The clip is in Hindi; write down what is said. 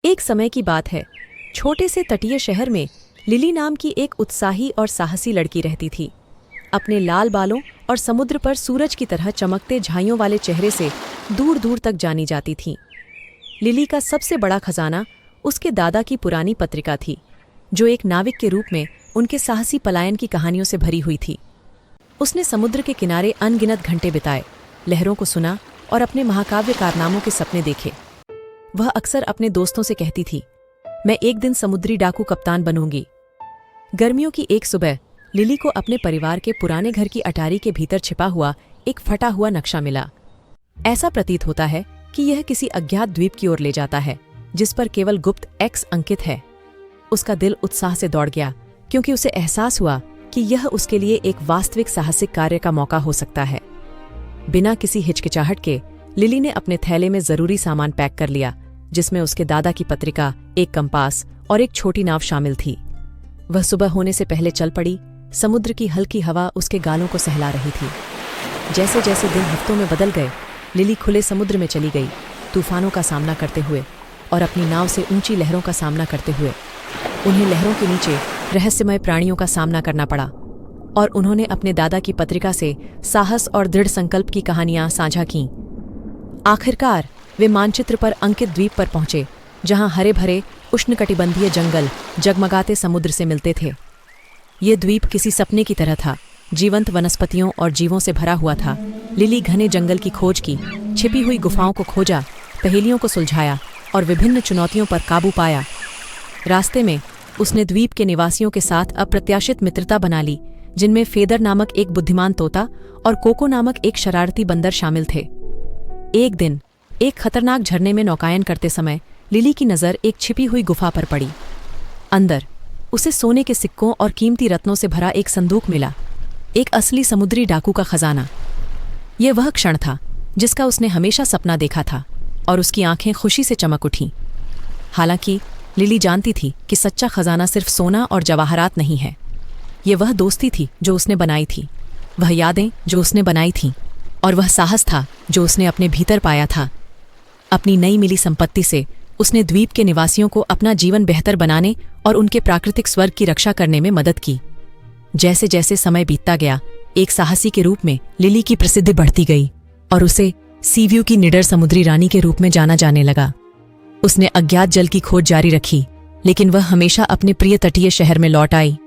एक समय की बात है। छोटे से तटीय शहर में लिली नाम की एक उत्साही और साहसी लड़की रहती थी। अपने लाल बालों और समुद्र पर सूरज की तरह चमकते झाइयों वाले चेहरे से दूर दूर तक जानी जाती थी। लिली का सबसे बड़ा खजाना उसके दादा की पुरानी पत्रिका थी, जो एक नाविक के रूप में उनके साहसी पलायन की कहानियों से भरी हुई थी। उसने समुद्र के किनारे अनगिनत घंटे बिताए, लहरों को सुना और अपने महाकाव्य कारनामों के सपने देखे। वह अक्सर अपने दोस्तों से कहती थी, मैं एक दिन समुद्री डाकू कप्तान बनूंगी। गर्मियों की एक सुबह लिली को अपने परिवार के पुराने घर की अटारी के भीतर छिपा हुआ एक फटा हुआ नक्शा मिला। ऐसा प्रतीत होता है कि यह किसी अज्ञात द्वीप की ओर ले जाता है, जिस पर केवल गुप्त एक्स अंकित है। उसका दिल उत्साह से दौड़ गया, क्योंकि उसे एहसास हुआ कि यह उसके लिए एक वास्तविक साहसिक कार्य का मौका हो सकता है। बिना किसी हिचकिचाहट के लिली ने अपने थैले में जरूरी सामान पैक कर लिया, जिसमें उसके दादा की पत्रिका, एक कंपास और एक छोटी नाव शामिल थी। वह सुबह होने से पहले चल पड़ी। समुद्र की हल्की हवा उसके गालों को सहला रही थी। जैसे जैसे दिन हफ्तों में बदल गए, लिली खुले समुद्र में चली गई, तूफानों का सामना करते हुए और अपनी नाव से ऊंची लहरों का सामना करते हुए। उन्हें लहरों के नीचे रहस्यमय प्राणियों का सामना करना पड़ा, और उन्होंने अपने दादा की पत्रिका से साहस और दृढ़ संकल्प की कहानियां साझा कीं। आखिरकार वे मानचित्र पर अंकित द्वीप पर पहुंचे, जहां हरे भरे उष्णकटिबंधीय जंगल जगमगाते समुद्र से मिलते थे। ये द्वीप किसी सपने की तरह था, जीवंत वनस्पतियों और जीवों से भरा हुआ था। लिली घने जंगल की खोज की, छिपी हुई गुफाओं को खोजा, पहेलियों को सुलझाया और विभिन्न चुनौतियों पर काबू पाया। रास्ते में उसने द्वीप के निवासियों के साथ अप्रत्याशित मित्रता बना ली, जिनमें फेदर नामक एक बुद्धिमान तोता और कोको नामक एक शरारती बंदर शामिल थे। एक दिन एक खतरनाक झरने में नौकायन करते समय लिली की नज़र एक छिपी हुई गुफा पर पड़ी। अंदर उसे सोने के सिक्कों और कीमती रत्नों से भरा एक संदूक मिला, एक असली समुद्री डाकू का खजाना। यह वह क्षण था जिसका उसने हमेशा सपना देखा था, और उसकी आंखें खुशी से चमक उठीं। हालांकि लिली जानती थी कि सच्चा खजाना सिर्फ सोना और जवाहरात नहीं है। यह वह दोस्ती थी जो उसने बनाई थी, वह यादें जो उसने बनाई थीं, और वह साहस था जो उसने अपने भीतर पाया था। अपनी नई मिली संपत्ति से उसने द्वीप के निवासियों को अपना जीवन बेहतर बनाने और उनके प्राकृतिक स्वर्ग की रक्षा करने में मदद की। जैसे जैसे समय बीतता गया, एक साहसी के रूप में लिली की प्रसिद्धि बढ़ती गई, और उसे सीव्यू की निडर समुद्री रानी के रूप में जाना जाने लगा। उसने अज्ञात जल की खोज जारी रखी, लेकिन वह हमेशा अपने प्रिय तटीय शहर में लौट आई।